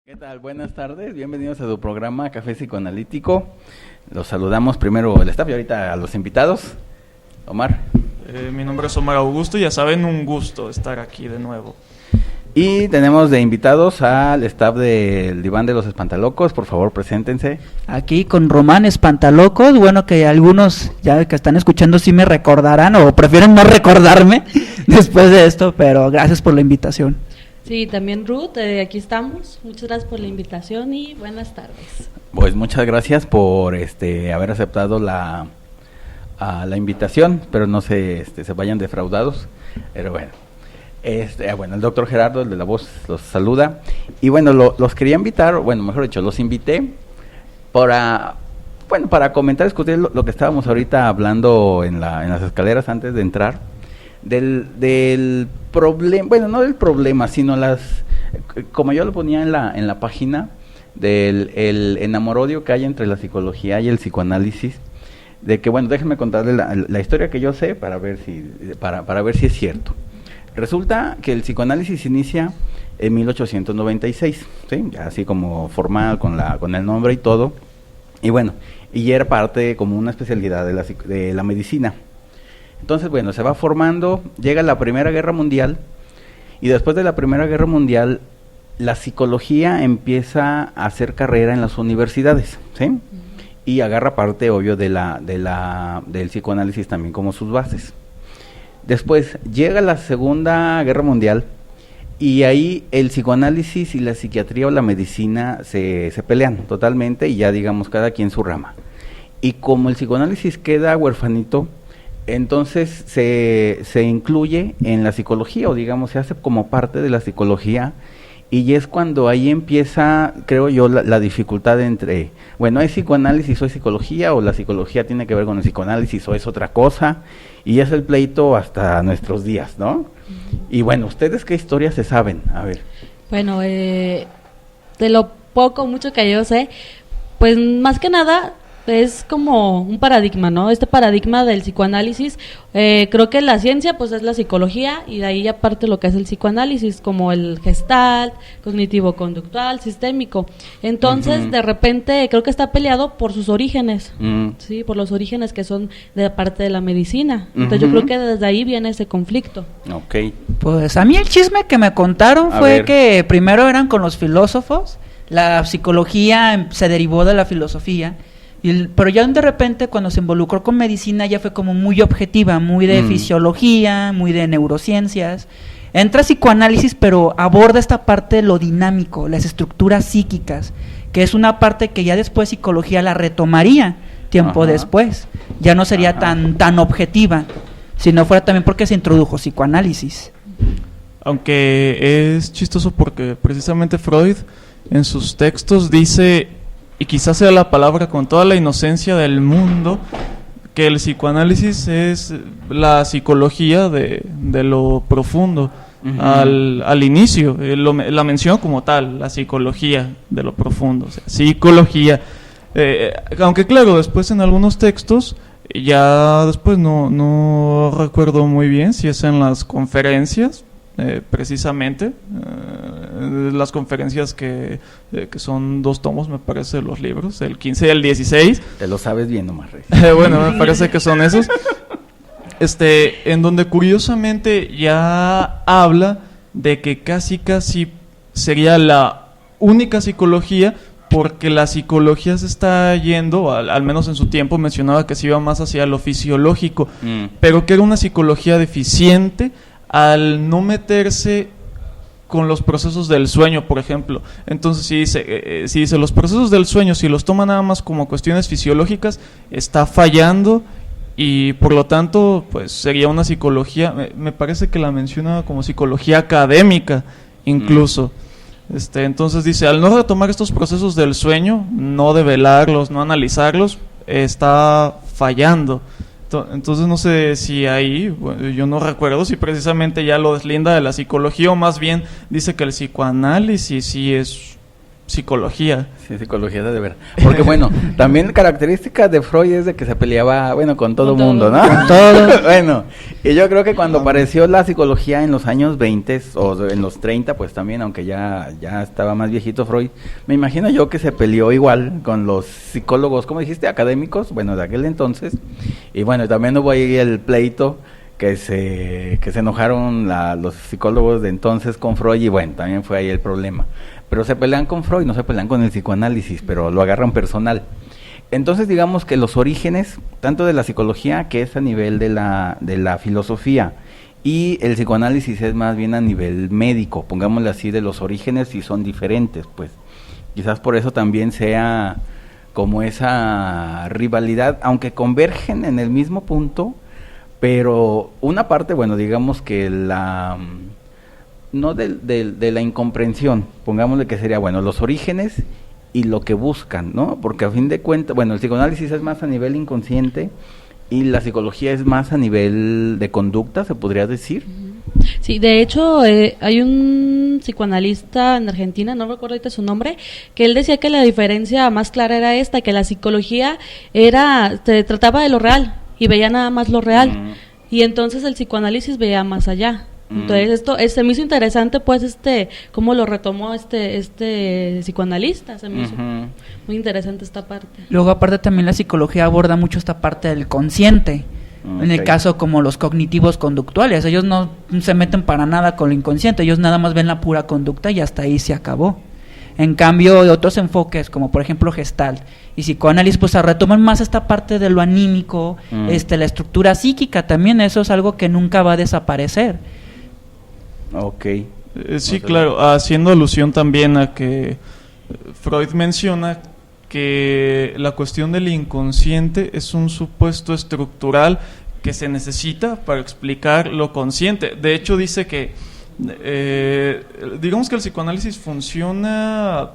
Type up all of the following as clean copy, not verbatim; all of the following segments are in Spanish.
¿Qué tal? Buenas tardes, bienvenidos a tu programa Café Psicoanalítico. Los saludamos primero el staff y ahorita a los invitados. Omar. Mi nombre es Omar Augusto y ya saben, un gusto estar aquí de nuevo. Y tenemos de invitados al staff del Diván de los Espantalocos. Por favor, preséntense. Aquí con Román Espantalocos. Bueno, que algunos ya que están escuchando sí me recordarán o prefieren no recordarme después de esto, pero gracias por la invitación. Sí, también Ruth, aquí estamos. Muchas gracias por la invitación y buenas tardes. Pues muchas gracias por haber aceptado la invitación, pero no se vayan defraudados. Pero bueno. El doctor Gerardo, el de la voz, los saluda. Y bueno, los quería invitar, mejor dicho, los invité para comentar, discutir lo que estábamos ahorita hablando en las escaleras antes de entrar, del problema, no del problema, sino como yo lo ponía en la página, del el enamorodio que hay entre la psicología y el psicoanálisis, de que, déjenme contarles la historia que yo sé para ver si es cierto. Resulta que el psicoanálisis inicia en 1896, ¿sí? Así como formal, con el nombre y todo, y era parte como una especialidad de la medicina. Entonces, se va formando, llega la Primera Guerra Mundial, y después de la Primera Guerra Mundial, la psicología empieza a hacer carrera en las universidades, ¿sí? Y agarra parte, obvio, del psicoanálisis también como sus bases. Después llega la Segunda Guerra Mundial y ahí el psicoanálisis y la psiquiatría o la medicina se pelean totalmente y ya digamos cada quien su rama. Y como el psicoanálisis queda huerfanito, entonces se incluye en la psicología o digamos se hace como parte de la psicología y es cuando ahí empieza, creo yo, la dificultad entre, ¿es psicoanálisis o es psicología o la psicología tiene que ver con el psicoanálisis o es otra cosa? Y es el pleito hasta nuestros días, ¿no? Y ¿ustedes qué historias se saben? A ver. Bueno, de lo poco, mucho que yo sé, pues más que nada es como un paradigma, ¿no? Este paradigma del psicoanálisis, creo que la ciencia pues es la psicología y de ahí aparte lo que es el psicoanálisis, como el gestalt, cognitivo-conductual, sistémico. Entonces, de repente creo que está peleado por sus orígenes, sí, por los orígenes que son de parte de la medicina. Entonces yo creo que desde ahí viene ese conflicto. Okay. Pues a mí el chisme que me contaron fue que primero eran con los filósofos, la psicología se derivó de la filosofía. Pero ya de repente cuando se involucró con medicina ya fue como muy objetiva, muy de fisiología, muy de neurociencias. Entra psicoanálisis, pero aborda esta parte de lo dinámico, las estructuras psíquicas, que es una parte que ya después psicología la retomaría tiempo después. Ya no sería tan objetiva, si no fuera también porque se introdujo psicoanálisis. Aunque es chistoso porque precisamente Freud en sus textos dice, y quizás sea la palabra con toda la inocencia del mundo, que el psicoanálisis es la psicología de lo profundo. Al inicio, la menciono como tal, la psicología de lo profundo, o sea, psicología. Aunque claro, después en algunos textos, ya después no recuerdo muy bien si es en las conferencias, precisamente, las conferencias que son 2 tomos, me parece, de los libros, el 15 y el 16. Te lo sabes bien, Omar. Me parece que son esos. En donde curiosamente ya habla de que casi sería la única psicología, porque la psicología se está yendo, al menos en su tiempo mencionaba que se iba más hacia lo fisiológico, pero que era una psicología deficiente al no meterse con los procesos del sueño, por ejemplo. Entonces si dice los procesos del sueño, si los toma nada más como cuestiones fisiológicas, está fallando y por lo tanto pues sería una psicología, me parece que la menciona como psicología académica incluso. Entonces dice, al no retomar estos procesos del sueño, no develarlos, no analizarlos, está fallando. Entonces no sé si ahí, yo no recuerdo si precisamente ya lo deslinda de la psicología o más bien dice que el psicoanálisis sí es psicología. Sí, psicología de verdad. Porque bueno, también característica de Freud es de que se peleaba, bueno, con todo mundo, ¿no? Con todo. Bueno, y yo creo que cuando apareció la psicología en los años 20 o en los 30, pues también, aunque ya estaba más viejito Freud, me imagino yo que se peleó igual con los psicólogos, ¿cómo dijiste? Académicos, bueno, de aquel entonces. Y bueno, también hubo ahí el pleito que se enojaron los psicólogos de entonces con Freud y bueno, también fue ahí el problema. Pero se pelean con Freud, no se pelean con el psicoanálisis, pero lo agarran personal. Entonces digamos que los orígenes, tanto de la psicología, que es a nivel de la filosofía, y el psicoanálisis es más bien a nivel médico, pongámosle así, de los orígenes, sí son diferentes, pues. Quizás por eso también sea como esa rivalidad, aunque convergen en el mismo punto, pero una parte, bueno, digamos que no de la incomprensión, pongámosle que sería, bueno, los orígenes y lo que buscan, ¿no? Porque a fin de cuentas, bueno, el psicoanálisis es más a nivel inconsciente y la psicología es más a nivel de conducta, se podría decir. Sí, de hecho, hay un psicoanalista en Argentina, no recuerdo ahorita su nombre, que él decía que la diferencia más clara era esta, que la psicología se trataba de lo real y veía nada más lo real, y entonces el psicoanálisis veía más allá. Entonces esto se me hizo interesante, pues cómo lo retomó este psicoanalista, se me hizo muy interesante esta parte. Luego aparte también la psicología aborda mucho esta parte del consciente. En el caso como los cognitivos conductuales, ellos no se meten para nada con lo inconsciente, ellos nada más ven la pura conducta y hasta ahí se acabó. En cambio, otros enfoques, como por ejemplo Gestalt y psicoanálisis, pues retoman más esta parte de lo anímico, la estructura psíquica también, eso es algo que nunca va a desaparecer. Ok. Sí, claro, haciendo alusión también a que Freud menciona que la cuestión del inconsciente es un supuesto estructural que se necesita para explicar lo consciente. De hecho, dice que digamos que el psicoanálisis funciona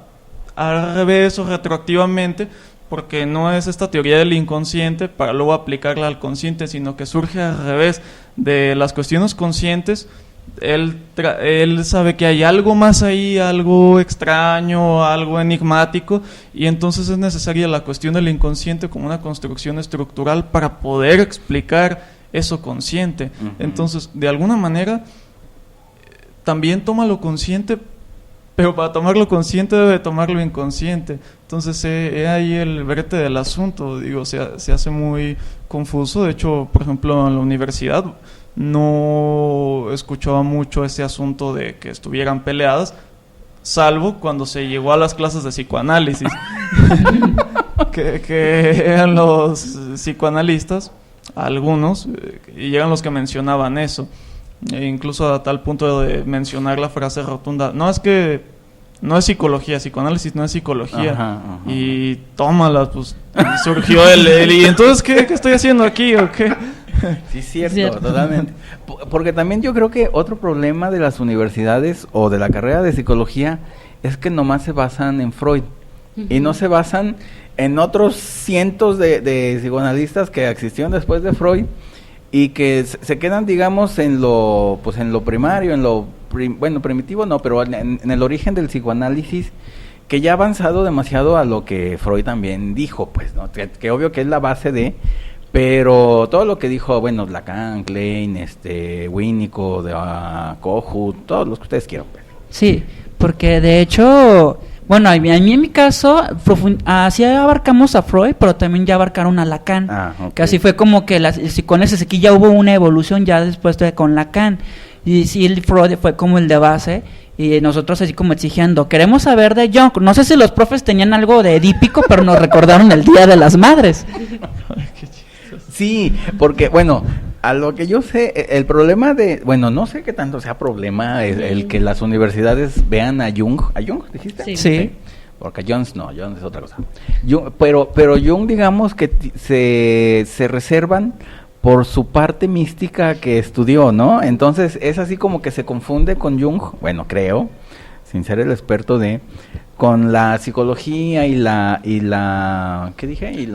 al revés o retroactivamente, porque no es esta teoría del inconsciente para luego aplicarla al consciente, sino que surge al revés de las cuestiones conscientes. Él sabe que hay algo más ahí, algo extraño, algo enigmático, y entonces es necesaria la cuestión del inconsciente como una construcción estructural para poder explicar eso consciente. Entonces, de alguna manera, también toma lo consciente, pero para tomarlo consciente debe tomarlo inconsciente. Entonces, ahí el brete del asunto, digo, se hace muy confuso. De hecho, por ejemplo, en la universidad no escuchaba mucho ese asunto de que estuvieran peleadas, salvo cuando se llegó a las clases de psicoanálisis, que eran los psicoanalistas, algunos, y eran los que mencionaban eso, e incluso a tal punto de mencionar la frase rotunda, no, es que no es psicología, psicoanálisis no es psicología. Ajá. Y tómala, pues surgió y entonces ¿qué estoy haciendo aquí o qué? Sí, cierto, totalmente. Porque también yo creo que otro problema de las universidades o de la carrera de psicología es que nomás se basan en Freud y no se basan en otros cientos de psicoanalistas que existieron después de Freud y que se quedan, digamos, en lo primario, en lo primitivo no, pero en el origen del psicoanálisis, que ya ha avanzado demasiado a lo que Freud también dijo, pues, ¿no? Que obvio que es la base de... Pero todo lo que dijo, bueno, Lacan, Klein, Winnicott, Kohut, todos los que ustedes quieran. Pues. Sí, porque de hecho, bueno, a mí en mi caso, así abarcamos a Freud, pero también ya abarcaron a Lacan. Okay. Que así fue como que el psicoanálisis aquí ya hubo una evolución ya después con Lacan. Y sí, el Freud fue como el de base. Y nosotros así como exigiendo, queremos saber de Jung. No sé si los profes tenían algo de edípico, pero nos recordaron el Día de las Madres. Sí, porque, bueno, a lo que yo sé, el problema no sé qué tanto sea problema el que las universidades vean a Jung. ¿A Jung, dijiste? Sí. Porque Jones es otra cosa. Pero Jung, digamos que se reservan por su parte mística que estudió, ¿no? Entonces, es así como que se confunde con Jung, bueno, creo, sin ser el experto con la psicología y la ¿qué dije? Y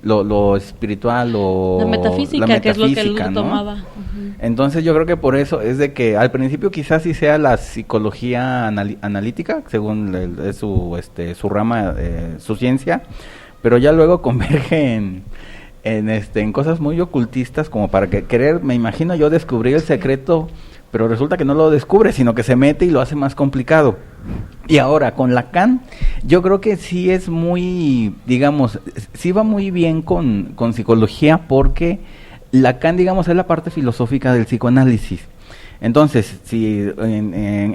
lo espiritual o la metafísica, que es lo que él tomaba. Uh-huh. Entonces yo creo que por eso es de que al principio quizás sí sea la psicología analítica, según su rama, su ciencia, pero ya luego converge en cosas muy ocultistas, como para querer, me imagino yo, descubrir el secreto, pero resulta que no lo descubre, sino que se mete y lo hace más complicado. Y ahora, con Lacan, yo creo que sí es muy, digamos, sí va muy bien con psicología, porque Lacan, digamos, es la parte filosófica del psicoanálisis. Entonces, si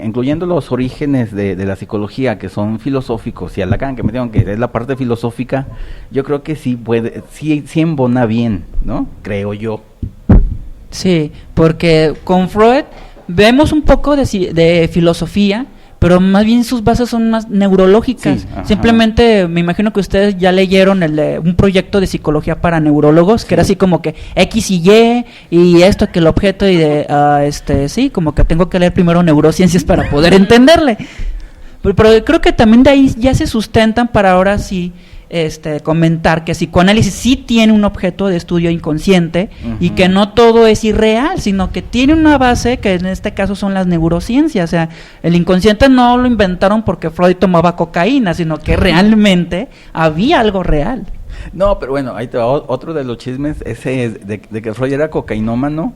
incluyendo los orígenes de la psicología, que son filosóficos, y a Lacan, que me digan que es la parte filosófica, yo creo que sí embona bien, ¿no? Creo yo. Sí, porque con Freud vemos un poco de filosofía, pero más bien sus bases son más neurológicas. Sí, simplemente me imagino que ustedes ya leyeron un proyecto de psicología para neurólogos, que era así como que X y Y esto, que el objeto, y sí, como que tengo que leer primero neurociencias para poder entenderle. Pero creo que también de ahí ya se sustentan para ahora sí comentar que psicoanálisis sí tiene un objeto de estudio inconsciente, uh-huh, y que no todo es irreal, sino que tiene una base que en este caso son las neurociencias. O sea, el inconsciente no lo inventaron porque Freud tomaba cocaína, sino que realmente había algo real. No, pero bueno, ahí te va otro de los chismes, ese es de que Freud era cocainómano.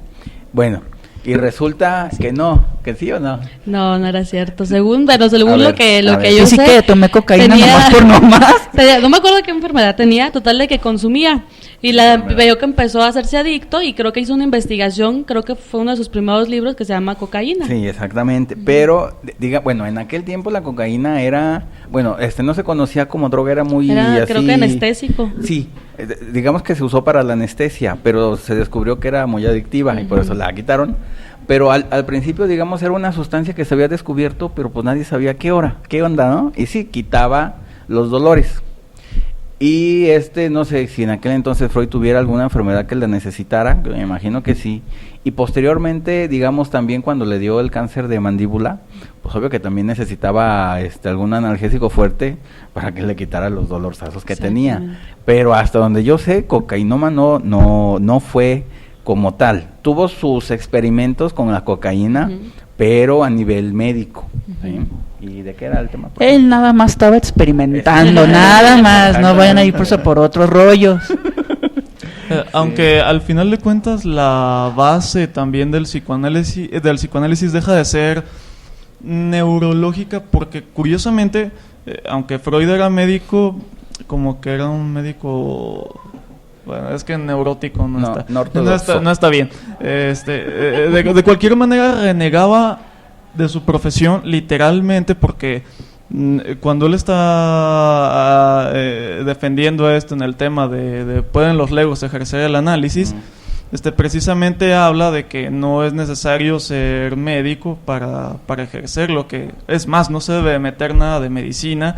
Bueno, y resulta que no, que sí o no. No era cierto. Según lo que yo sí, sé, que tomé cocaína nomás por nomás. No me acuerdo qué enfermedad tenía, total de que consumía. Y veo que empezó a hacerse adicto, y creo que hizo una investigación, creo que fue uno de sus primeros libros, que se llama Cocaína. Sí, exactamente. Pero bueno, en aquel tiempo la cocaína era, bueno, no se conocía como droga, era muy así, creo que anestésico. Sí, digamos que se usó para la anestesia, pero se descubrió que era muy adictiva, uh-huh, y por eso la quitaron. Pero al principio, digamos, era una sustancia que se había descubierto, pero pues nadie sabía qué onda, ¿no? Y sí, quitaba los dolores. Y no sé si en aquel entonces Freud tuviera alguna enfermedad que le necesitara, me imagino que sí. Y posteriormente, digamos, también cuando le dio el cáncer de mandíbula, pues obvio que también necesitaba algún analgésico fuerte para que le quitara los dolorzazos que tenía. Pero hasta donde yo sé, cocainómano no fue como tal. Tuvo sus experimentos con la cocaína, uh-huh, pero a nivel médico. Uh-huh. ¿Sí? ¿Y de qué era el tema? Él nada más estaba experimentando, nada más, no vayan a ir por otros rollos. Aunque al final de cuentas la base también del psicoanálisis deja de ser neurológica, porque curiosamente, aunque Freud era médico, como que era un médico... Bueno, es que neurótico no está bien. De cualquier manera renegaba de su profesión literalmente, porque cuando él está defendiendo esto en el tema de pueden los legos ejercer el análisis, precisamente habla de que no es necesario ser médico para ejercerlo, que es más, no se debe meter nada de medicina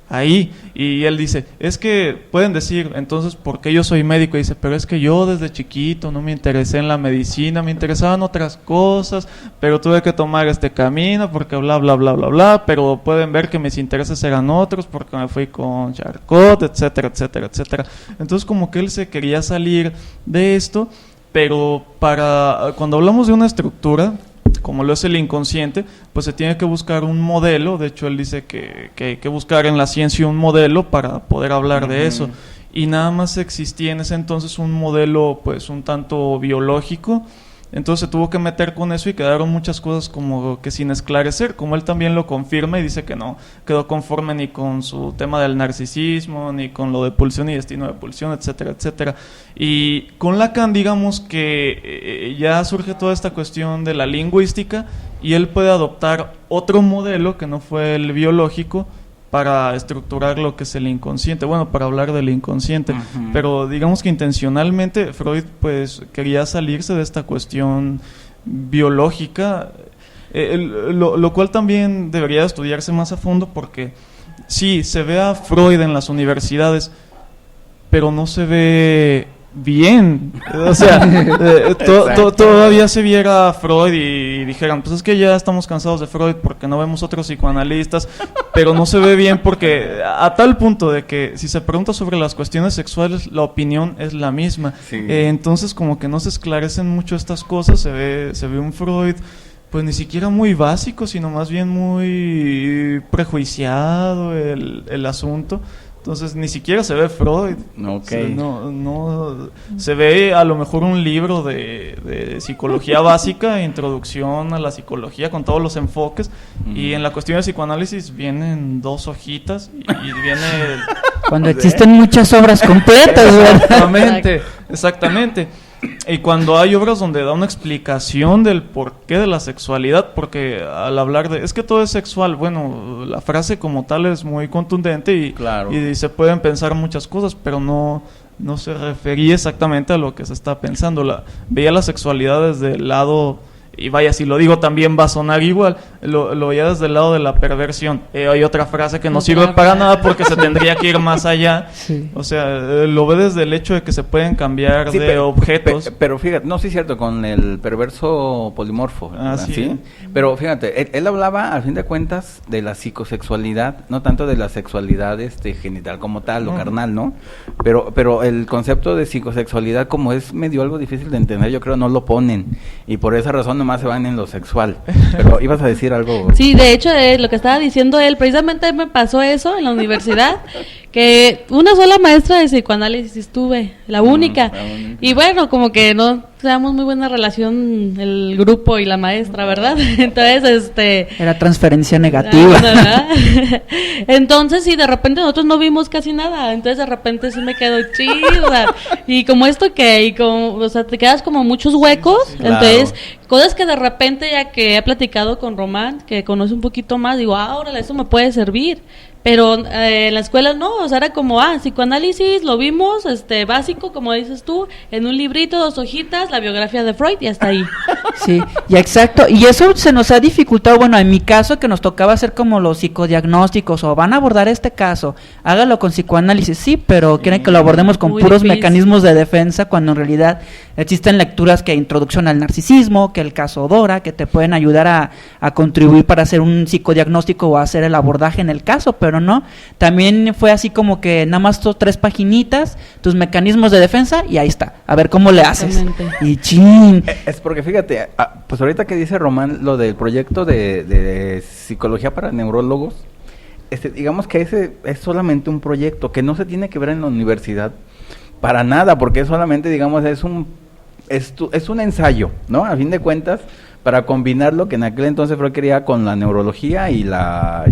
ahí. Y él dice, es que pueden decir, entonces, ¿por qué yo soy médico? Y dice, pero es que yo desde chiquito no me interesé en la medicina, me interesaban otras cosas, pero tuve que tomar este camino porque bla, bla, bla, bla, bla, pero pueden ver que mis intereses eran otros porque me fui con Charcot, etcétera, etcétera, etcétera. Entonces como que él se quería salir de esto, pero cuando hablamos de una estructura, como lo es el inconsciente, pues se tiene que buscar un modelo. De hecho, él dice que hay que buscar en la ciencia un modelo para poder hablar, uh-huh, de eso. Y nada más existía en ese entonces un modelo, pues, un tanto biológico. Entonces se tuvo que meter con eso y quedaron muchas cosas como que sin esclarecer, como él también lo confirma y dice que no quedó conforme ni con su tema del narcisismo, ni con lo de pulsión y destino de pulsión, etcétera, etcétera. Y con Lacan, digamos que ya surge toda esta cuestión de la lingüística y él puede adoptar otro modelo que no fue el biológico para estructurar lo que es el inconsciente, bueno, para hablar del inconsciente, uh-huh, pero digamos que intencionalmente Freud pues quería salirse de esta cuestión biológica, lo cual también debería estudiarse más a fondo, porque sí, se ve a Freud en las universidades, pero no se ve bien. O sea, todavía se viera a Freud y dijeran, pues es que ya estamos cansados de Freud porque no vemos otros psicoanalistas, pero no se ve bien porque a tal punto de que si se pregunta sobre las cuestiones sexuales, la opinión es la misma. Sí. Entonces como que no se esclarecen mucho estas cosas, se ve un Freud pues ni siquiera muy básico, sino más bien muy prejuiciado el asunto. Entonces ni siquiera se ve Freud. Okay. No se ve a lo mejor un libro de psicología básica, introducción a la psicología con todos los enfoques, y en la cuestión de psicoanálisis vienen 2 hojitas y viene cuando existen muchas obras completas, ¿verdad? Exactamente. Y cuando hay obras donde da una explicación del porqué de la sexualidad, porque al hablar de es que todo es sexual, bueno, la frase como tal es muy contundente y, claro, y se pueden pensar muchas cosas, pero no se refería exactamente a lo que se está pensando. Veía la sexualidad desde el lado, y vaya, si lo digo también va a sonar igual, lo veía desde el lado de la perversión. Hay otra frase que no sirve para nada porque se tendría que ir más allá. Sí. O sea, lo ve desde el hecho de que se pueden cambiar objetos. Pero fíjate, no, sí es cierto, con el perverso polimorfo. ¿Sí? Pero fíjate, él hablaba, al fin de cuentas, de la psicosexualidad, no tanto de la sexualidad genital como tal, o carnal, ¿no? Pero el concepto de psicosexualidad, como es medio algo difícil de entender, yo creo no lo ponen. Y por esa razón nomás se van en lo sexual. Pero ibas a decir algo. Sí, de hecho, lo que estaba diciendo él, precisamente me pasó eso en la universidad, que una sola maestra de psicoanálisis tuve, la única. Y bueno, como que no teníamos muy buena relación el grupo y la maestra, ¿verdad? Entonces, era transferencia negativa. Entonces, sí, de repente nosotros no vimos casi nada, entonces de repente sí me quedo chida. Y como esto que, y como, o sea, te quedas como muchos huecos, claro. Entonces, cosas que de repente, ya que he platicado con Román, que conoce un poquito más, digo, órale, eso me puede servir. Pero en la escuela no, o sea, era como, psicoanálisis, lo vimos, básico, como dices tú, en un librito, 2 hojitas, la biografía de Freud y hasta ahí. Sí, ya exacto, y eso se nos ha dificultado, bueno, en mi caso, que nos tocaba hacer como los psicodiagnósticos, o van a abordar este caso, hágalo con psicoanálisis, sí, pero quieren que lo abordemos con puros difícil. Mecanismos de defensa, cuando en realidad existen lecturas que introducción al narcisismo, que el caso Dora, que te pueden ayudar a contribuir para hacer un psicodiagnóstico o hacer el abordaje en el caso, pero no, también fue así como que nada más 3 paginitas, tus mecanismos de defensa y ahí está, a ver cómo le haces. Y chin. Es porque fíjate, pues ahorita que dice Román lo del proyecto de psicología para neurólogos, digamos que ese es solamente un proyecto que no se tiene que ver en la universidad para nada, porque es solamente, digamos, es un ensayo, ¿no? A fin de cuentas, para combinar lo que en aquel entonces Freud quería con la neurología y la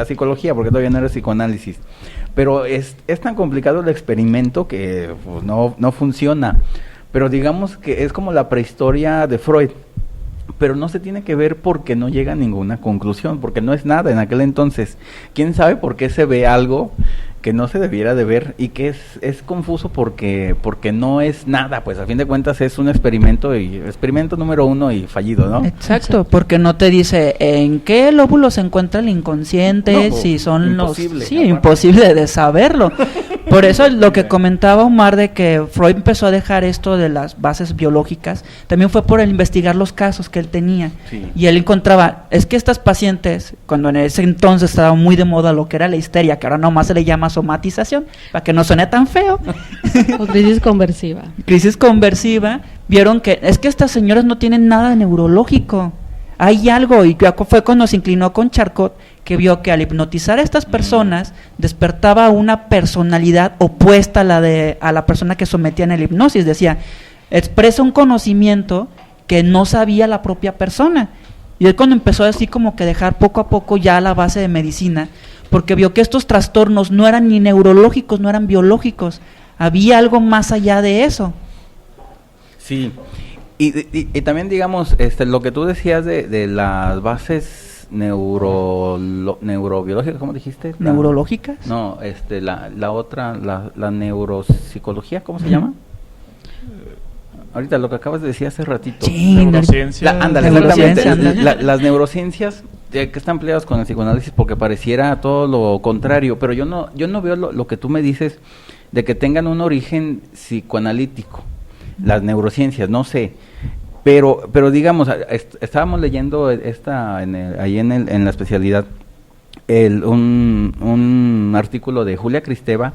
psicología, porque todavía no era psicoanálisis. Pero es tan complicado el experimento que pues, no funciona. Pero digamos que es como la prehistoria de Freud. Pero no se tiene que ver porque no llega a ninguna conclusión, porque no es nada en aquel entonces. ¿Quién sabe por qué se ve algo que no se debiera de ver y que es confuso porque no es nada? Pues a fin de cuentas es un experimento número 1 y fallido, ¿no? Exacto, porque no te dice en qué lóbulo se encuentra el inconsciente, no, si son imposible, imposible de saberlo. Por eso lo que comentaba Omar de que Freud empezó a dejar esto de las bases biológicas, también fue por el investigar los casos que él tenía. Sí. Y él encontraba, es que estas pacientes, cuando en ese entonces estaba muy de moda lo que era la histeria, que ahora nomás se le llama somatización, para que no suene tan feo. O crisis conversiva. Crisis conversiva, vieron que es que estas señoras no tienen nada neurológico. Hay algo, y fue cuando se inclinó con Charcot, que vio que al hipnotizar a estas personas despertaba una personalidad opuesta a la persona que sometía en el hipnosis. Decía, expresa un conocimiento que no sabía la propia persona. Y él cuando empezó así como que dejar poco a poco ya la base de medicina, porque vio que estos trastornos no eran ni neurológicos, no eran biológicos, había algo más allá de eso. Sí, y también digamos, lo que tú decías de las bases neurobiológicas, ¿cómo dijiste? ¿Neurológicas? No, la otra, la neuropsicología, ¿cómo se llama? Ahorita lo que acabas de decir hace ratito. Sí, neurociencia. Ándale, exactamente. Las neurociencias que están peleadas con el psicoanálisis porque pareciera todo lo contrario, pero yo no veo lo que tú me dices de que tengan un origen psicoanalítico, las neurociencias, no sé. Pero digamos, estábamos leyendo ahí en la especialidad un artículo de Julia Kristeva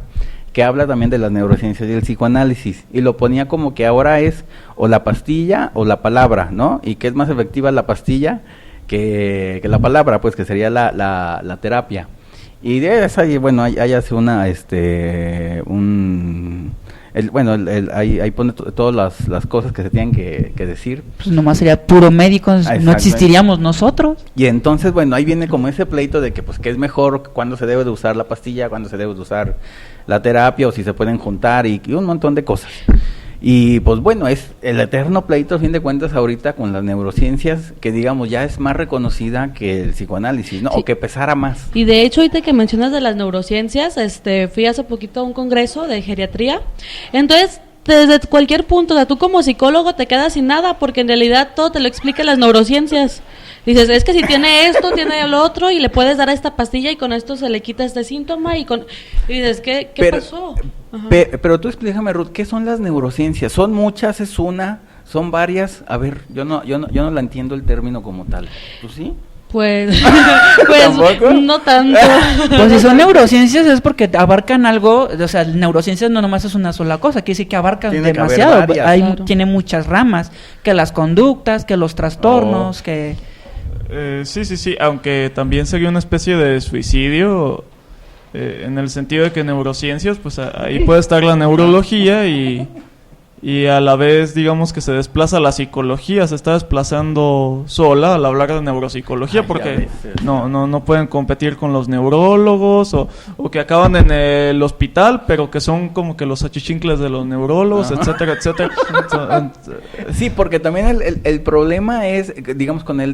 que habla también de las neurociencias y el psicoanálisis, y lo ponía como que ahora es o la pastilla o la palabra, ¿no? Y que es más efectiva la pastilla que la palabra, pues que sería la terapia. Y de esa, bueno, ahí hace ahí pone todas las cosas que se tienen que decir. Pues nomás sería puro médico, no existiríamos nosotros. Y entonces, bueno, ahí viene como ese pleito de que, pues, que es mejor, cuándo se debe de usar la pastilla, cuándo se debe de usar la terapia, o si se pueden juntar, y un montón de cosas. Y pues bueno, es el eterno pleito, a fin de cuentas, ahorita con las neurociencias, que digamos ya es más reconocida que el psicoanálisis, ¿no? Sí. O que pesara más. Y de hecho, ahorita que mencionas de las neurociencias, fui hace poquito a un congreso de geriatría. Entonces, desde cualquier punto, o sea, tú como psicólogo te quedas sin nada, porque en realidad todo te lo explican las neurociencias. Dices, es que si tiene esto, tiene lo otro, y le puedes dar esta pastilla y con esto se le quita este síntoma, y dices, ¿qué pasó? Pero tú explícame, Ruth, ¿qué son las neurociencias? ¿Son muchas? ¿Es una? ¿Son varias? A ver, yo no la entiendo el término como tal. ¿Tú sí? Pues no tanto. Pues si son neurociencias es porque abarcan algo, o sea, neurociencias no nomás es una sola cosa, quiere decir que abarcan demasiado, tiene muchas ramas, que las conductas, que los trastornos, que... Sí, aunque también sería una especie de suicidio, en el sentido de que neurociencias, pues ahí puede estar la neurología y a la vez, digamos, que se desplaza la psicología, se está desplazando sola al hablar de neuropsicología, porque no pueden competir con los neurólogos o que acaban en el hospital, pero que son como que los achichincles de los neurólogos, etcétera. Sí, porque también el problema es, digamos, con el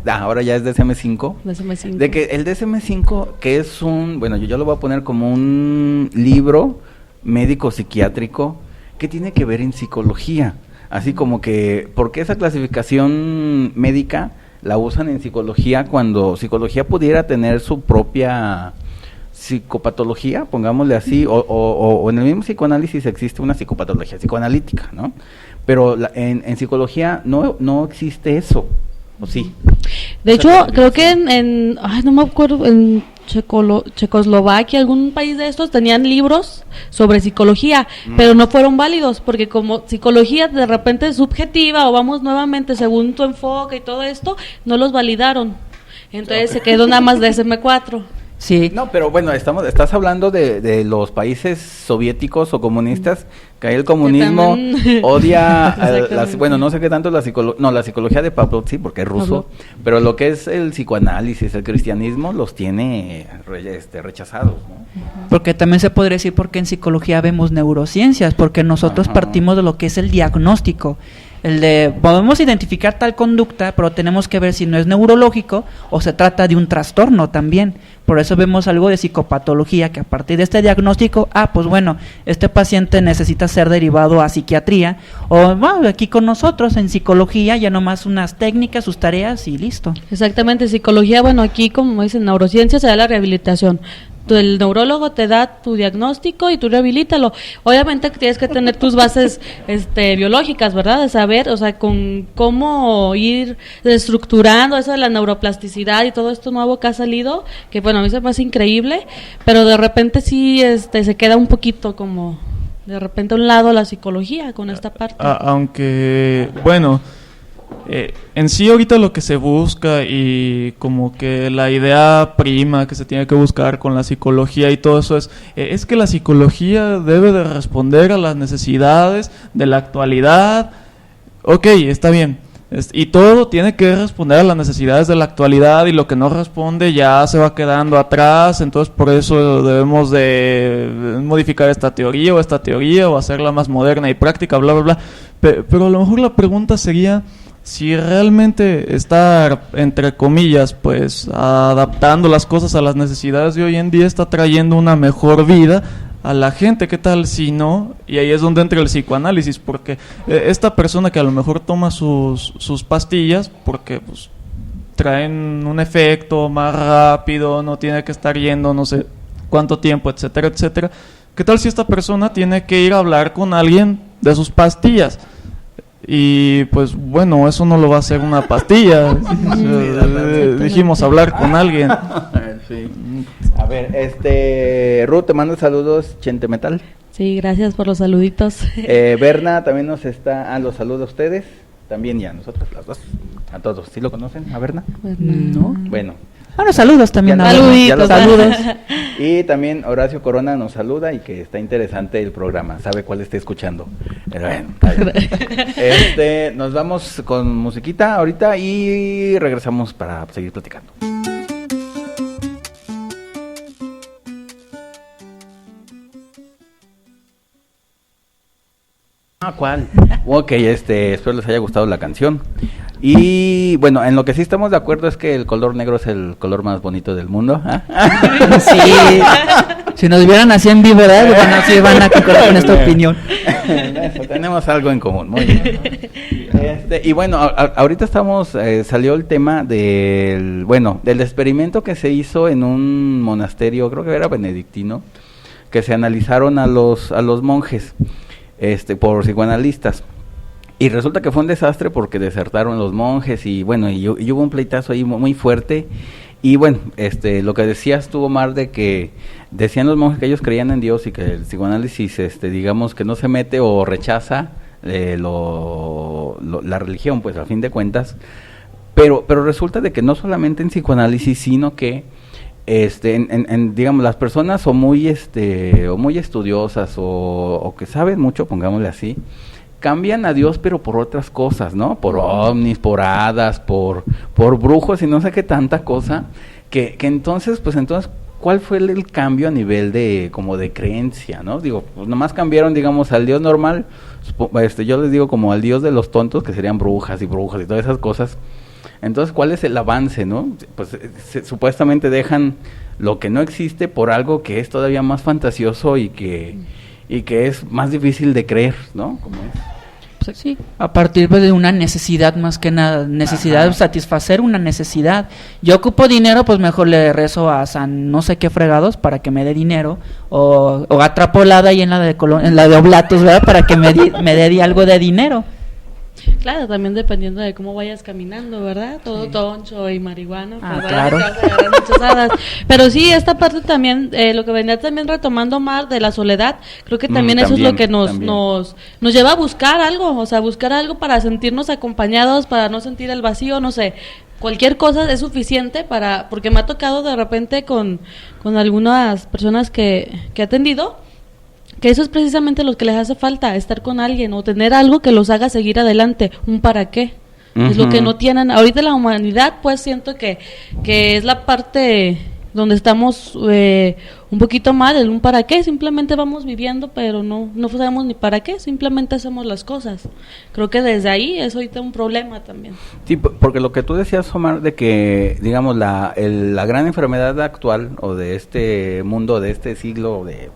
ahora ya es DSM-5, de que el DSM-5, que es bueno, yo lo voy a poner como un libro médico psiquiátrico, ¿qué tiene que ver en psicología? Así como que, ¿por qué esa clasificación médica la usan en psicología cuando psicología pudiera tener su propia psicopatología, pongámosle así, o en el mismo psicoanálisis existe una psicopatología psicoanalítica, ¿no? Pero en psicología no existe eso, ¿o sí? De hecho, creo que no me acuerdo, en Checoslovaquia, algún país de estos, tenían libros sobre psicología, pero no fueron válidos, porque como psicología de repente es subjetiva, o vamos nuevamente según tu enfoque y todo esto, no los validaron. Entonces se quedó nada más DSM-4. Sí. No, pero bueno, estás hablando de los países soviéticos o comunistas, que ahí el comunismo odia, bueno, no sé qué tanto la psicología de Pavlov, sí, porque es ruso, pero lo que es el psicoanálisis, el cristianismo, los tiene rechazados, ¿no? Porque también se podría decir porque en psicología vemos neurociencias, porque nosotros partimos de lo que es el diagnóstico. Podemos identificar tal conducta, pero tenemos que ver si no es neurológico o se trata de un trastorno también. Por eso vemos algo de psicopatología, que a partir de este diagnóstico, pues bueno, este paciente necesita ser derivado a psiquiatría, o bueno, aquí con nosotros en psicología ya nomás unas técnicas, sus tareas y listo. Exactamente, psicología, bueno, aquí como dicen neurociencia se da la rehabilitación. El neurólogo te da tu diagnóstico y tú rehabilítalo. Obviamente tienes que tener tus bases biológicas, ¿verdad? De saber, o sea, con cómo ir estructurando eso de la neuroplasticidad y todo esto nuevo que ha salido, que bueno, a mí se me hace increíble, pero de repente sí se queda un poquito como de repente a un lado la psicología con esta parte. Aunque, bueno, en sí ahorita lo que se busca y como que la idea prima que se tiene que buscar con la psicología y todo eso es que la psicología debe de responder a las necesidades de la actualidad. Ok, está bien, y todo tiene que responder a las necesidades de la actualidad, y lo que no responde ya se va quedando atrás. Entonces por eso debemos de modificar esta teoría o hacerla más moderna y práctica, bla bla bla. Pero a lo mejor la pregunta sería si realmente estar, entre comillas, pues adaptando las cosas a las necesidades de hoy en día está trayendo una mejor vida a la gente. ¿Qué tal si no? Y ahí es donde entra el psicoanálisis, porque esta persona que a lo mejor toma sus pastillas porque pues traen un efecto más rápido, no tiene que estar yendo no sé cuánto tiempo, etcétera, etcétera, ¿Qué tal si esta persona tiene que ir a hablar con alguien de sus pastillas? Y pues bueno, eso no lo va a hacer una pastilla. Dijimos hablar con alguien. Sí. A ver, Ruth, te mando saludos, Chente Metal. Sí, gracias por los saluditos. Berna también nos está, los saludos a ustedes, también y a nosotros, las dos, a todos. ¿Sí lo conocen, a Berna? No. Bueno. Bueno, saludos también. Ya a saluditos. Saludos. Y también Horacio Corona nos saluda y que está interesante el programa, sabe cuál está escuchando. Pero bueno, nos vamos con musiquita ahorita y regresamos para seguir platicando. ¿Cuál? Ok, espero les haya gustado la canción. Y bueno, en lo que sí estamos de acuerdo es que el color negro es el color más bonito del mundo. Sí. Si nos vieran así en vivo, ¿verdad? Bueno, sí van a concordar con esta opinión. Eso, tenemos algo en común. Muy bien. Y bueno, ahorita salió el tema del experimento que se hizo en un monasterio, creo que era benedictino, que se analizaron a los monjes por psicoanalistas. Y resulta que fue un desastre porque desertaron los monjes y bueno, y hubo un pleitazo ahí muy fuerte. Y bueno, lo que decías tú, Omar, de que decían los monjes que ellos creían en Dios y que el psicoanálisis, digamos que no se mete o rechaza la religión, pues a fin de cuentas. Pero resulta de que no solamente en psicoanálisis, sino que digamos, las personas o muy estudiosas o que saben mucho, pongámosle así, cambian a Dios pero por otras cosas, ¿no? Por ovnis, por hadas, por brujos y no sé qué tanta cosa, que entonces, ¿cuál fue el cambio a nivel de creencia, ¿no? Digo, pues nomás cambiaron, digamos, al Dios normal, yo les digo como al Dios de los tontos, que serían brujas y todas esas cosas. Entonces, ¿cuál es el avance, no? Pues supuestamente dejan lo que no existe por algo que es todavía más fantasioso y que es más difícil de creer, ¿no? Como es. Pues sí, a partir de una necesidad más que nada, satisfacer una necesidad. Yo ocupo dinero, pues mejor le rezo a San no sé qué fregados para que me dé dinero, o a Trapolada y en la de Oblatos, ¿verdad? Para que me dé algo de dinero. Claro, también dependiendo de cómo vayas caminando, ¿verdad? Todo toncho y marihuana, pues claro. Te vas a agarrar muchas hadas. Pero sí, esta parte también, lo que venía también retomando Mar de la soledad, creo que también eso es lo que nos lleva a buscar algo, o sea, buscar algo para sentirnos acompañados, para no sentir el vacío, no sé. Cualquier cosa es suficiente porque me ha tocado de repente con algunas personas que he atendido, que eso es precisamente lo que les hace falta, estar con alguien o tener algo que los haga seguir adelante, un para qué. Uh-huh. Es lo que no tienen. Ahorita la humanidad, pues siento que es la parte donde estamos un poquito mal, el un para qué, simplemente vamos viviendo, pero no sabemos ni para qué, simplemente hacemos las cosas. Creo que desde ahí es ahorita un problema también. Sí, porque lo que tú decías, Omar, de que, digamos, la gran enfermedad actual, o de este mundo, de este siglo, de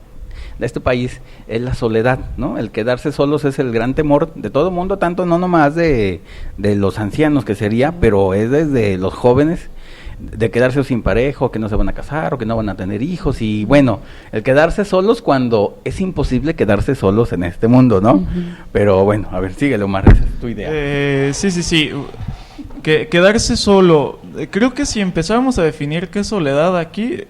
este país, es la soledad, ¿no? El quedarse solos es el gran temor de todo el mundo, tanto no nomás de los ancianos que sería, pero es desde los jóvenes, de quedarse sin pareja, o que no se van a casar, o que no van a tener hijos, y bueno, el quedarse solos cuando es imposible quedarse solos en este mundo, ¿no? Uh-huh. Pero bueno, a ver, síguele, Omar, esa es tu idea. Sí. Quedarse solo, creo que si empezáramos a definir qué es soledad aquí,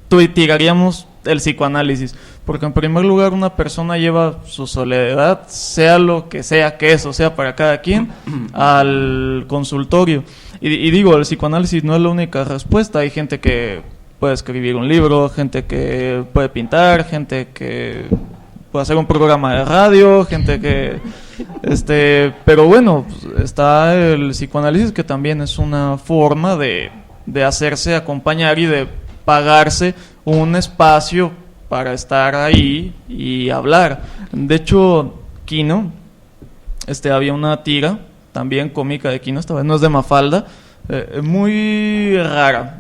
tiraríamos el psicoanálisis, porque en primer lugar una persona lleva su soledad, sea lo que sea que eso sea para cada quien, al consultorio, y digo, el psicoanálisis no es la única respuesta. Hay gente que puede escribir un libro, gente que puede pintar, gente que puede hacer un programa de radio, gente que pero bueno, está el psicoanálisis, que también es una forma de hacerse acompañar y de pagarse un espacio para estar ahí y hablar. De hecho, Quino, había una tira también cómica de Quino, esta vez no es de Mafalda, muy rara.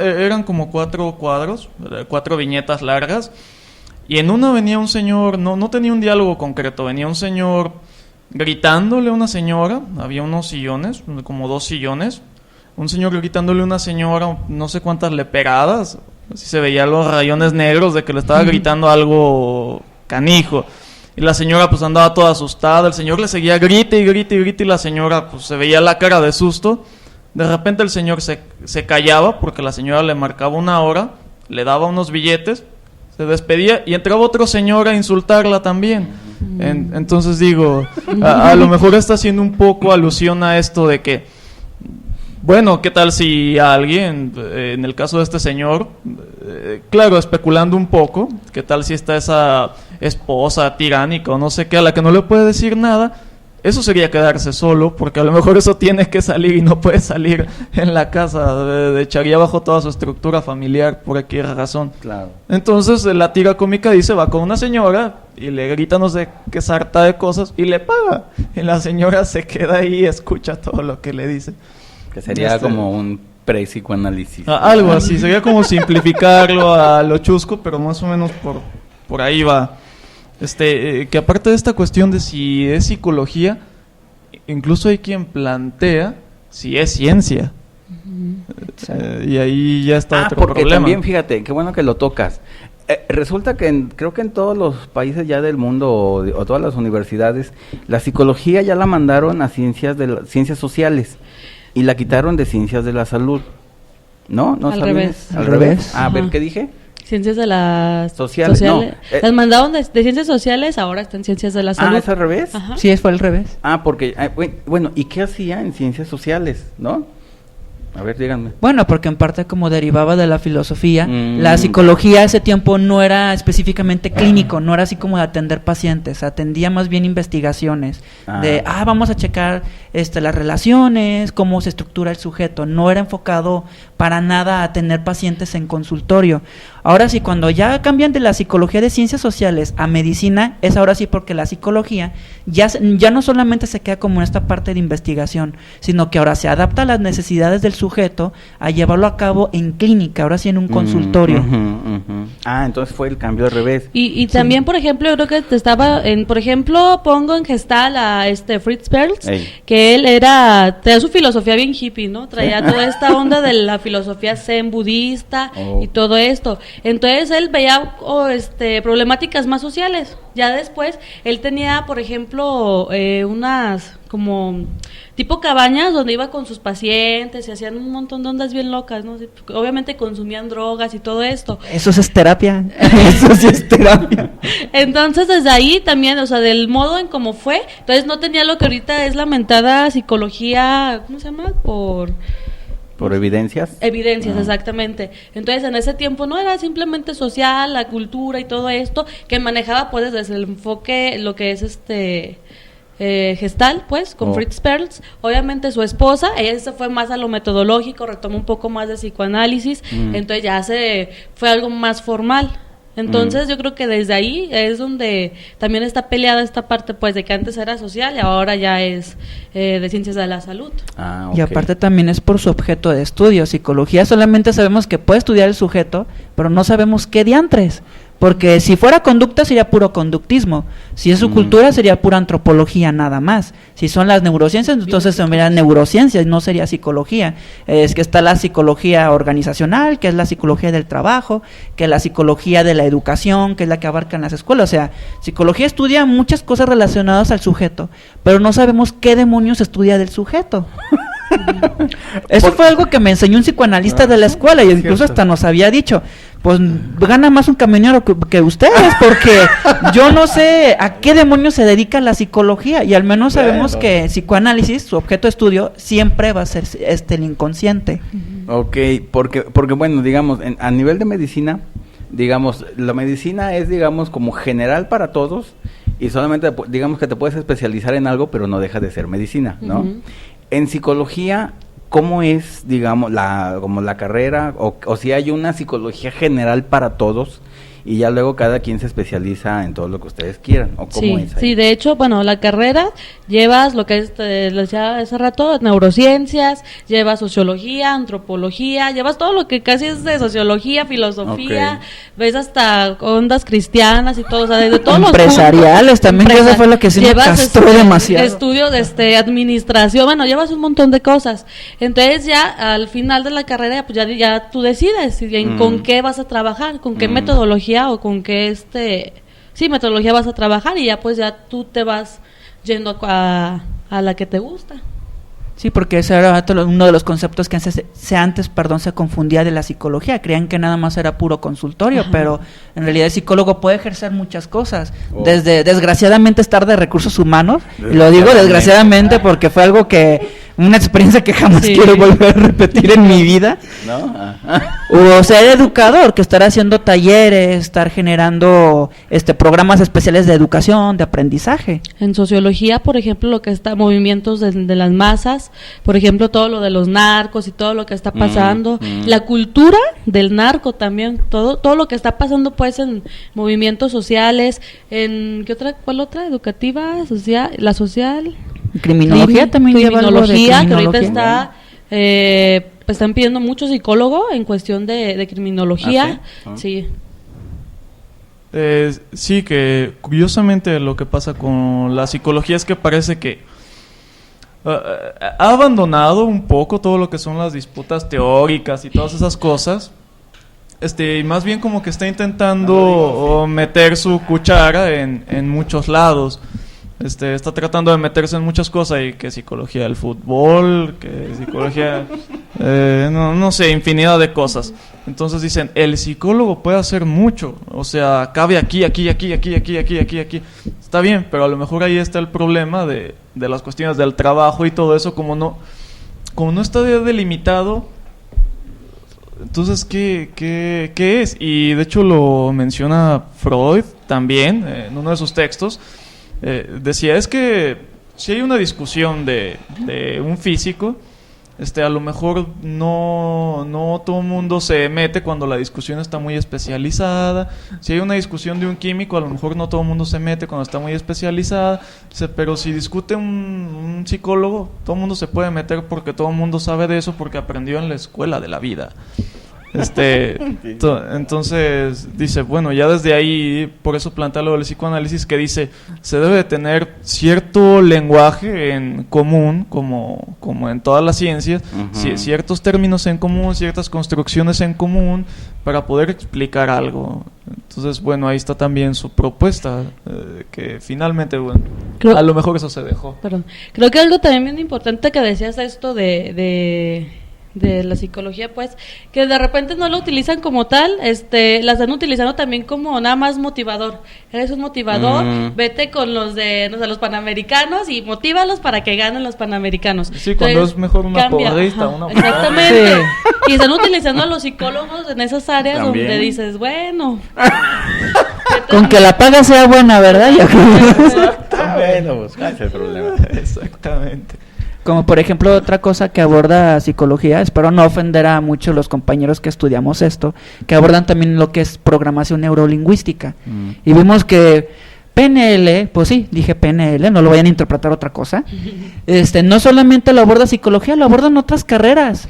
Eran como 4 cuadros, 4 viñetas largas, y en una venía un señor, no tenía un diálogo concreto, venía un señor gritándole a una señora, había unos sillones, como 2 sillones, un señor gritándole a una señora no sé cuántas leperadas, Así se veía los rayones negros de que le estaba gritando algo canijo. Y la señora pues andaba toda asustada, el señor le seguía grite y grite y grite y la señora pues se veía la cara de susto. De repente el señor se callaba porque la señora le marcaba una hora, le daba unos billetes, se despedía y entraba otro señor a insultarla también. Entonces digo, a lo mejor está haciendo un poco alusión a esto de que, bueno, ¿qué tal si alguien, en el caso de este señor, claro, especulando un poco, qué tal si está esa esposa tiránica o no sé qué, a la que no le puede decir nada? Eso sería quedarse solo, porque a lo mejor eso tiene que salir y no puede salir en la casa, echaría abajo toda su estructura familiar por cualquier razón. Claro. Entonces la tira cómica dice, va con una señora y le grita no sé qué sarta de cosas y le paga. Y la señora se queda ahí y escucha todo lo que le dice. Que sería como un pre-psicoanálisis. Algo así, sería como simplificarlo a lo chusco, pero más o menos por ahí va. Que aparte de esta cuestión de si es psicología, incluso hay quien plantea si es ciencia. Y ahí ya está otro porque problema. También, fíjate, qué bueno que lo tocas. Resulta que creo que en todos los países ya del mundo o todas las universidades, la psicología ya la mandaron a ciencias sociales y la quitaron de ciencias de la salud. ¿No? ¿No Al sabías? revés. Al revés. Ajá. A ver, ¿qué dije? Ciencias de las sociales. No, las mandaron de ciencias sociales, ahora están ciencias de la salud. ¿Es al revés? Ajá. Sí, fue al revés. Porque, bueno, ¿y qué hacía en ciencias sociales, no? A ver, díganme. Bueno, porque en parte como derivaba de la filosofía, la psicología ese tiempo no era específicamente clínico, no era así como de atender pacientes, atendía más bien investigaciones, vamos a checar las relaciones, cómo se estructura el sujeto, no era enfocado para nada a atender pacientes en consultorio. Ahora sí, cuando ya cambian de la psicología de ciencias sociales a medicina, es ahora sí porque la psicología ya no solamente se queda como en esta parte de investigación, sino que ahora se adapta a las necesidades del sujeto a llevarlo a cabo en clínica, ahora sí en un consultorio. Entonces fue el cambio al revés. Y también, por ejemplo, yo creo que por ejemplo, pongo en gestal a Fritz Perls, que él traía su filosofía bien hippie, ¿no? Traía toda esta onda de la filosofía zen budista y todo esto. Entonces él veía problemáticas más sociales. Ya después él tenía, por ejemplo, unas como tipo cabañas donde iba con sus pacientes y hacían un montón de ondas bien locas, ¿no? Obviamente consumían drogas y todo esto. Eso es terapia. Eso sí es terapia. Entonces desde ahí también, o sea, del modo en cómo fue, entonces no tenía lo que ahorita es lamentada psicología, ¿cómo se llama? ¿Por evidencias? Evidencias, exactamente. Entonces, en ese tiempo no era simplemente social, la cultura y todo esto, que manejaba pues desde el enfoque, lo que es Gestalt, pues, con Fritz Perls. Obviamente su esposa, ella se fue más a lo metodológico, retomó un poco más de psicoanálisis, entonces ya fue algo más formal. Entonces yo creo que desde ahí es donde también está peleada esta parte, pues, de que antes era social y ahora ya es de ciencias de la salud. Okay. Y aparte también es por su objeto de estudio. Psicología solamente sabemos que puede estudiar el sujeto, pero no sabemos qué diantres. Porque si fuera conducta sería puro conductismo, si es su cultura sería pura antropología nada más, si son las neurociencias entonces sería neurociencias, no sería psicología. Es que está la psicología organizacional, que es la psicología del trabajo, que es la psicología de la educación, que es la que abarca en las escuelas. O sea, psicología estudia muchas cosas relacionadas al sujeto, pero no sabemos qué demonios estudia del sujeto. Eso fue algo que me enseñó un psicoanalista de la escuela y incluso hasta nos había dicho, pues gana más un camionero que ustedes, porque yo no sé a qué demonios se dedica la psicología y al menos sabemos que psicoanálisis, su objeto de estudio, siempre va a ser el inconsciente. Ok, porque bueno, digamos, a nivel de medicina, digamos, la medicina es, digamos, como general para todos y solamente, digamos, que te puedes especializar en algo, pero no deja de ser medicina, ¿no? En psicología, ¿cómo es, digamos, como la carrera? O si hay una psicología general para todos y ya luego cada quien se especializa en todo lo que ustedes quieran, ¿o cómo es ahí? Sí, de hecho, bueno, la carrera llevas lo que es, les decía hace rato, neurociencias, llevas sociología, antropología, llevas todo lo que casi es de sociología, filosofía, ves hasta ondas cristianas y todo, o sea, de todos empresariales también, que eso fue lo que sí me castró demasiado. Estudio de administración, bueno, llevas un montón de cosas. Entonces ya al final de la carrera pues ya tú decides con qué vas a trabajar, con qué metodología o con qué metodología vas a trabajar, y ya pues ya tú te vas yendo a la que te gusta. Sí, porque ese era uno de los conceptos que antes se confundía de la psicología. Creían que nada más era puro consultorio, pero en realidad el psicólogo puede ejercer muchas cosas. Desde, desgraciadamente, estar de recursos humanos. Y lo digo desgraciadamente porque fue algo una experiencia que jamás quiero volver a repetir en mi vida. ¿No? O ser educador, que estar haciendo talleres, estar generando programas especiales de educación, de aprendizaje. En sociología, por ejemplo, lo que está movimientos de las masas, por ejemplo, todo lo de los narcos y todo lo que está pasando, la cultura del narco también, todo lo que está pasando pues en movimientos sociales, en ¿cuál otra? Educativa, social, la social, criminología también lleva algo de criminología, que ahorita está pues están pidiendo mucho psicólogo en cuestión de criminología. Sí. Sí, que curiosamente lo que pasa con la psicología es que parece que ha abandonado un poco todo lo que son las disputas teóricas y todas esas cosas, y más bien como que está intentando meter su cuchara en muchos lados. Está tratando de meterse en muchas cosas, y que psicología del fútbol, que psicología, no sé, infinidad de cosas. Entonces dicen, el psicólogo puede hacer mucho, o sea, cabe aquí. Está bien, pero a lo mejor ahí está el problema de las cuestiones del trabajo y todo eso, como no está delimitado. Entonces, ¿qué es? Y de hecho lo menciona Freud también en uno de sus textos. Decía, es que si hay una discusión de un físico, a lo mejor no todo el mundo se mete cuando la discusión está muy especializada. Si hay una discusión de un químico, a lo mejor no todo el mundo se mete cuando está muy especializada. Pero si discute un psicólogo, todo el mundo se puede meter porque todo el mundo sabe de eso, porque aprendió en la escuela de la vida. Entonces dice, bueno, ya desde ahí, por eso plantea lo del psicoanálisis, que dice, se debe de tener cierto lenguaje en común, como en todas las ciencias, ciertos términos en común, ciertas construcciones en común, para poder explicar algo. Entonces, bueno, ahí está también su propuesta, que finalmente, bueno, a lo mejor eso se dejó. Perdón. Creo que algo también bien importante que decías esto de la psicología, pues, que de repente no lo utilizan como tal, la están utilizando también como nada más motivador. Eres un motivador, vete con los los panamericanos y motívalos para que ganen los panamericanos. Sí, cuando es mejor una porrista, una exactamente. Sí. Y están utilizando a los psicólogos en esas áreas también, donde dices, bueno, con que la paga sea buena, ¿verdad? Bueno, pues, ¿cuál es el problema? Exactamente. Como por ejemplo otra cosa que aborda psicología, espero no ofender a muchos los compañeros que estudiamos esto, que abordan también lo que es programación neurolingüística. Y vimos que PNL, pues sí, dije PNL, no lo vayan a interpretar otra cosa. No solamente lo aborda psicología, lo abordan otras carreras.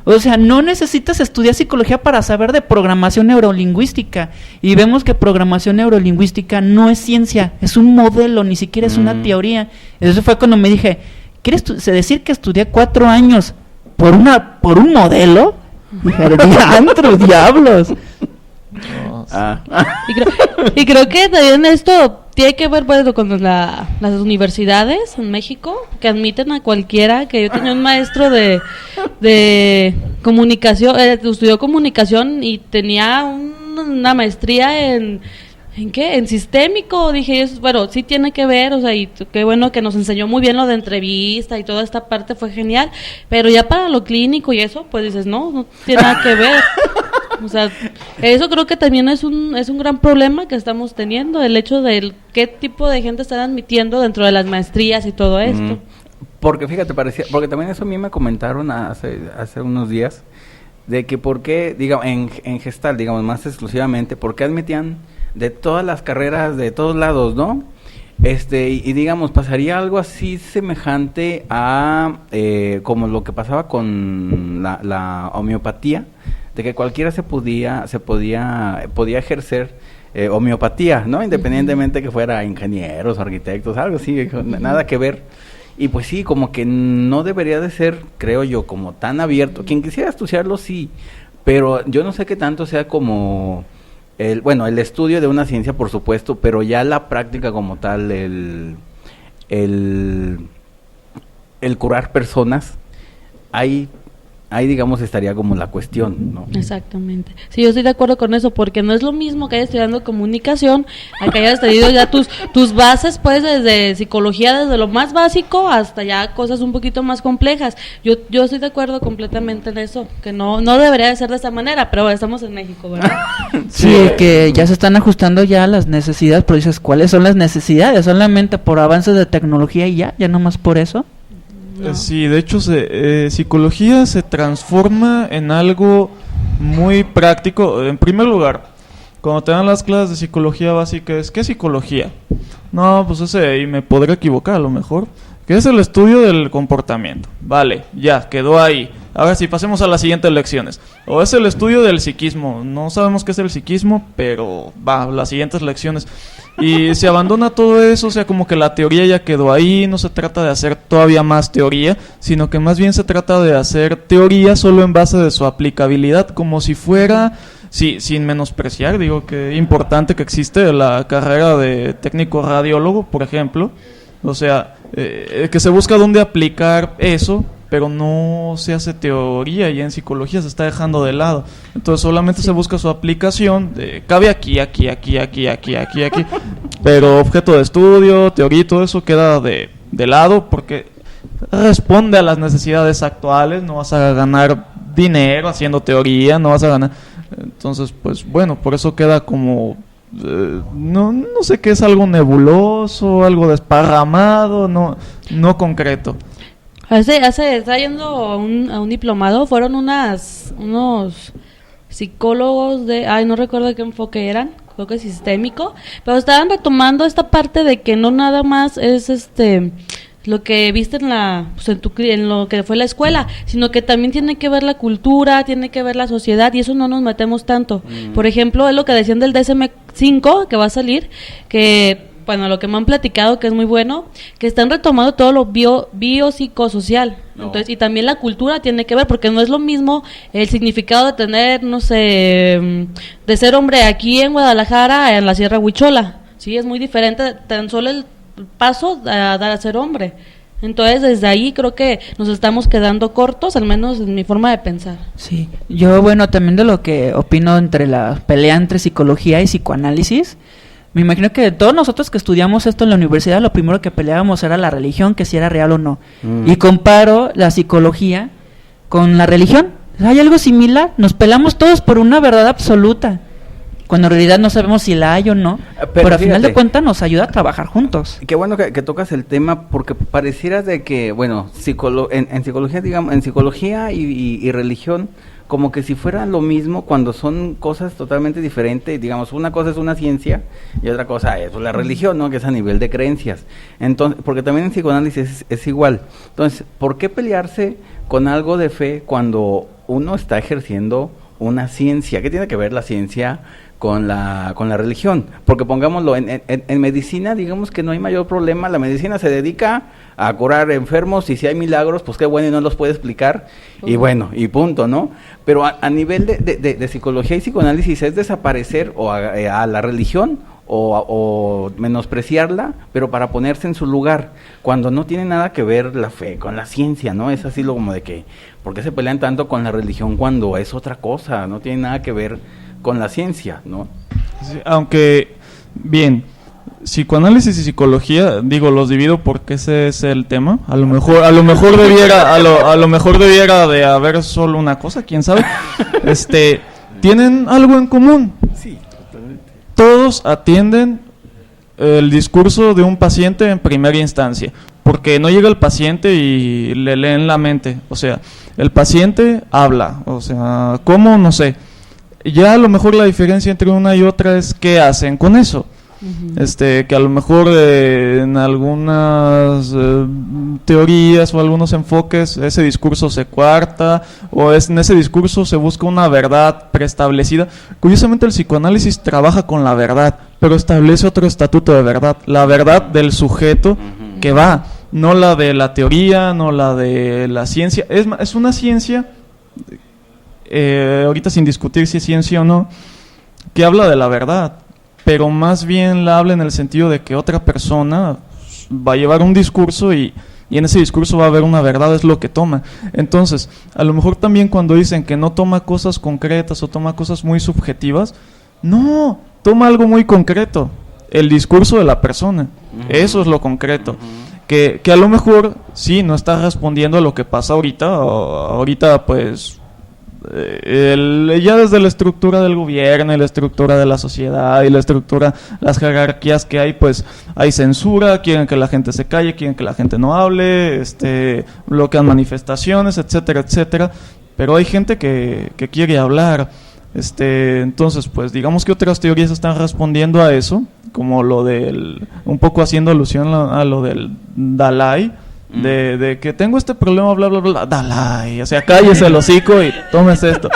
O sea, no necesitas estudiar psicología para saber de programación neurolingüística. Y vemos que programación neurolingüística no es ciencia, es un modelo, ni siquiera es una teoría. Eso fue cuando me dije, ¿quieres decir que estudié 4 años por un modelo? Dije, diablos. Y creo que también esto tiene que ver, bueno, con las universidades en México, que admiten a cualquiera. Que yo tenía un maestro de comunicación, estudió comunicación y tenía una maestría ¿en qué? En sistémico. Dije, bueno, sí tiene que ver, o sea, y qué bueno que nos enseñó muy bien lo de entrevista y toda esta parte fue genial, pero ya para lo clínico y eso, pues dices, no tiene nada que ver. O sea, eso creo que también es un gran problema que estamos teniendo, el hecho de qué tipo de gente están admitiendo dentro de las maestrías y todo esto. Porque fíjate, porque también eso a mí me comentaron hace unos días, de que por qué, digamos, en Gestalt, digamos, más exclusivamente, por qué admitían de todas las carreras de todos lados, ¿no? Y digamos, pasaría algo así semejante a como lo que pasaba con la homeopatía, de que cualquiera podía ejercer homeopatía, ¿no? Independientemente que fuera ingenieros, arquitectos, algo así, nada que ver. Y pues sí, como que no debería de ser, creo yo, como tan abierto. Quien quisiera estudiarlo, sí, pero yo no sé qué tanto sea como el estudio de una ciencia, por supuesto, pero ya la práctica como tal, el curar personas, ahí digamos estaría como la cuestión, ¿no? Exactamente. Sí, yo estoy de acuerdo con eso, porque no es lo mismo que hayas estudiando comunicación, a que hayas tenido ya tus bases, pues, desde psicología, desde lo más básico hasta ya cosas un poquito más complejas. Yo estoy de acuerdo completamente en eso, que no debería de ser de esa manera, pero bueno, estamos en México, ¿verdad? Sí, que ya se están ajustando ya a las necesidades, pero dices, ¿cuáles son las necesidades? ¿Solamente por avances de tecnología y ya nomás por eso? No. Sí, de hecho, psicología se transforma en algo muy práctico. En primer lugar, cuando te dan las clases de psicología básica, ¿qué es psicología? No, pues y me podré equivocar a lo mejor. ¿Qué es el estudio del comportamiento? Vale, ya, quedó ahí. Ahora sí, pasemos a las siguientes lecciones. O es el estudio del psiquismo. No sabemos qué es el psiquismo, pero las siguientes lecciones. Y se abandona todo eso, o sea, como que la teoría ya quedó ahí. No se trata de hacer todavía más teoría, sino que más bien se trata de hacer teoría solo en base de su aplicabilidad, como si fuera... Sí, sin menospreciar, digo que es importante que existe la carrera de técnico radiólogo, por ejemplo. O sea, que se busca dónde aplicar eso, pero no se hace teoría, y en psicología se está dejando de lado. Entonces solamente se busca su aplicación, cabe aquí, pero objeto de estudio, teoría y todo eso queda de lado, porque responde a las necesidades actuales. No vas a ganar dinero haciendo teoría, no vas a ganar... Entonces, pues bueno, por eso queda como... no sé qué es, algo nebuloso, algo desparramado, no concreto. Está yendo a un diplomado, fueron unos psicólogos no recuerdo de qué enfoque eran, creo que sistémico, pero estaban retomando esta parte de que no nada más es lo que viste en lo que fue la escuela, sino que también tiene que ver la cultura, tiene que ver la sociedad, y eso no nos metemos tanto. Por ejemplo, es lo que decían del DSM-5 que va a salir, que bueno, lo que me han platicado, que es muy bueno, que están retomando todo lo biopsicosocial. No. Entonces, y también la cultura tiene que ver, porque no es lo mismo el significado de tener, no sé, de ser hombre aquí en Guadalajara, en la Sierra Huichola. Sí, es muy diferente tan solo el paso a ser hombre. Entonces, desde ahí creo que nos estamos quedando cortos, al menos en mi forma de pensar. Sí, yo, bueno, también de lo que opino entre la pelea entre psicología y psicoanálisis, me imagino que todos nosotros que estudiamos esto en la universidad, lo primero que peleábamos era la religión, que si era real o no. Y comparo la psicología con la religión. ¿Hay algo similar? Nos peleamos todos por una verdad absoluta, cuando en realidad no sabemos si la hay o no, pero al final de cuentas nos ayuda a trabajar juntos. Qué bueno que tocas el tema, porque pareciera de que, bueno, en psicología, digamos, en psicología y religión, como que si fuera lo mismo, cuando son cosas totalmente diferentes. Digamos, una cosa es una ciencia y otra cosa es la religión, ¿no? Que es a nivel de creencias. Entonces, porque también en psicoanálisis es igual. Entonces, ¿por qué pelearse con algo de fe cuando uno está ejerciendo una ciencia? ¿Qué tiene que ver la ciencia con la religión? Porque pongámoslo, en medicina, digamos que no hay mayor problema. La medicina se dedica a curar enfermos, y si hay milagros, pues qué bueno, y no los puede explicar, y bueno, y punto, ¿no? Pero a nivel de psicología y psicoanálisis es desaparecer a la religión o menospreciarla, pero para ponerse en su lugar, cuando no tiene nada que ver la fe con la ciencia, ¿no? Es así como de que, ¿por qué se pelean tanto con la religión cuando es otra cosa? No tiene nada que ver con la ciencia, ¿no? Sí, aunque, bien, psicoanálisis y psicología, digo, los divido porque ese es el tema. A lo mejor debiera de haber solo una cosa, quién sabe. Tienen algo en común. Sí, totalmente. Todos atienden el discurso de un paciente en primera instancia, porque no llega el paciente y le leen la mente. O sea, El paciente habla, o sea, ¿cómo? No sé. Ya a lo mejor la diferencia entre una y otra es qué hacen con eso. Que a lo mejor en algunas teorías o algunos enfoques ese discurso se coarta, o en ese discurso se busca una verdad preestablecida. Curiosamente el psicoanálisis trabaja con la verdad, pero establece otro estatuto de verdad, la verdad del sujeto que va, no la de la teoría, no la de la ciencia. Es una ciencia, ahorita sin discutir si es ciencia o no, que habla de la verdad, pero más bien la habla en el sentido de que otra persona va a llevar un discurso y en ese discurso va a haber una verdad, es lo que toma. Entonces, a lo mejor también cuando dicen que no toma cosas concretas o toma cosas muy subjetivas, no, toma algo muy concreto, el discurso de la persona, eso es lo concreto. Que a lo mejor sí, no está respondiendo a lo que pasa ahorita pues ya desde la estructura del gobierno y la estructura de la sociedad y la estructura, las jerarquías que hay, pues hay censura, quieren que la gente se calle, quieren que la gente no hable, bloquean manifestaciones, etcétera, etcétera, pero hay gente que quiere hablar. Entonces, pues digamos que otras teorías están respondiendo a eso, como lo del, un poco haciendo alusión a lo del Dalai, de que tengo este problema, bla, bla, bla, Dalai, o sea, cállese el hocico y tómese esto.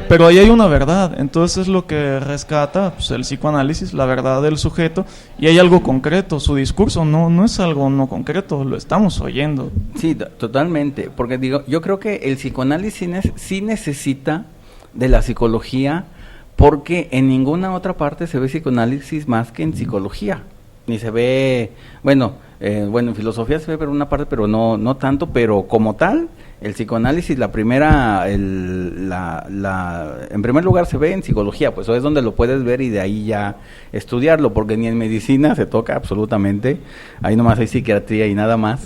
Pero ahí hay una verdad, entonces es lo que rescata pues, el psicoanálisis, la verdad del sujeto, y hay algo concreto, su discurso no es algo no concreto, lo estamos oyendo. Sí, totalmente, porque digo, yo creo que el psicoanálisis sí necesita de la psicología, porque en ninguna otra parte se ve psicoanálisis más que en psicología, ni se ve, bueno, en filosofía se ve por una parte, pero no tanto, pero como tal, el psicoanálisis, en primer lugar se ve en psicología, pues eso es donde lo puedes ver y de ahí ya estudiarlo, porque ni en medicina se toca absolutamente, ahí nomás hay psiquiatría y nada más.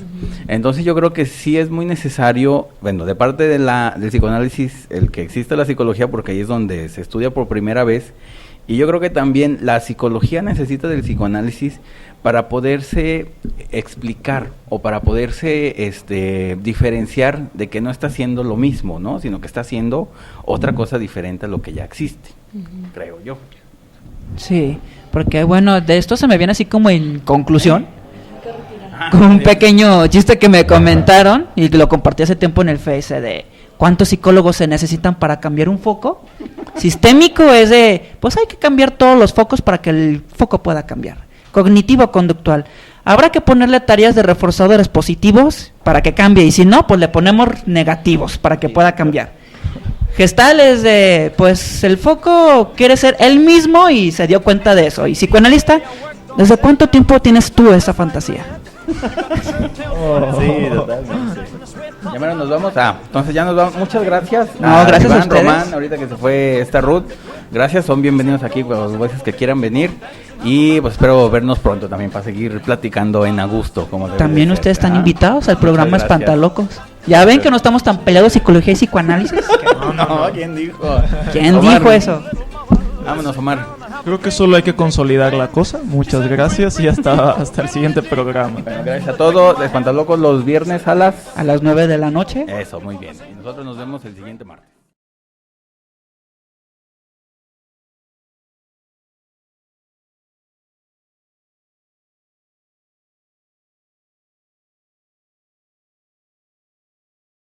Entonces yo creo que sí es muy necesario, bueno, de parte del psicoanálisis, el que exista la psicología, porque ahí es donde se estudia por primera vez, y yo creo que también la psicología necesita del psicoanálisis para poderse explicar o para poderse diferenciar de que no está haciendo lo mismo, ¿no? Sino que está haciendo otra cosa diferente a lo que ya existe, creo yo. Sí, porque bueno, de esto se me viene así como en conclusión, con un pequeño chiste que me comentaron y lo compartí hace tiempo en el Face de ¿cuántos psicólogos se necesitan para cambiar un foco? Sistémico es de, pues hay que cambiar todos los focos para que el foco pueda cambiar. Cognitivo-conductual. Habrá que ponerle tareas de reforzadores positivos para que cambie, y si no, pues le ponemos negativos para que pueda cambiar. Gestal es de, pues el foco quiere ser él mismo y se dio cuenta de eso. Y psicoanalista, ¿desde cuánto tiempo tienes tú esa fantasía? Sí, totalmente. Ya menos nos vamos. Entonces ya nos vamos. Muchas gracias. Gracias Iván, a ustedes. Román, ahorita que se fue esta Ruth. Gracias, son bienvenidos aquí las veces que quieran venir. Y pues espero vernos pronto también para seguir platicando en a gusto. Como también ustedes están invitados al programa Espantalocos. Ya ven que no estamos tan peleados psicología y psicoanálisis. No, ¿quién dijo? ¿Quién dijo eso? Vámonos, Omar. Creo que solo hay que consolidar la cosa. Muchas gracias y hasta el siguiente programa. Bueno, gracias a todos. Espantalocos los viernes a las 9 de la noche. Eso, muy bien. Y nosotros nos vemos el siguiente martes.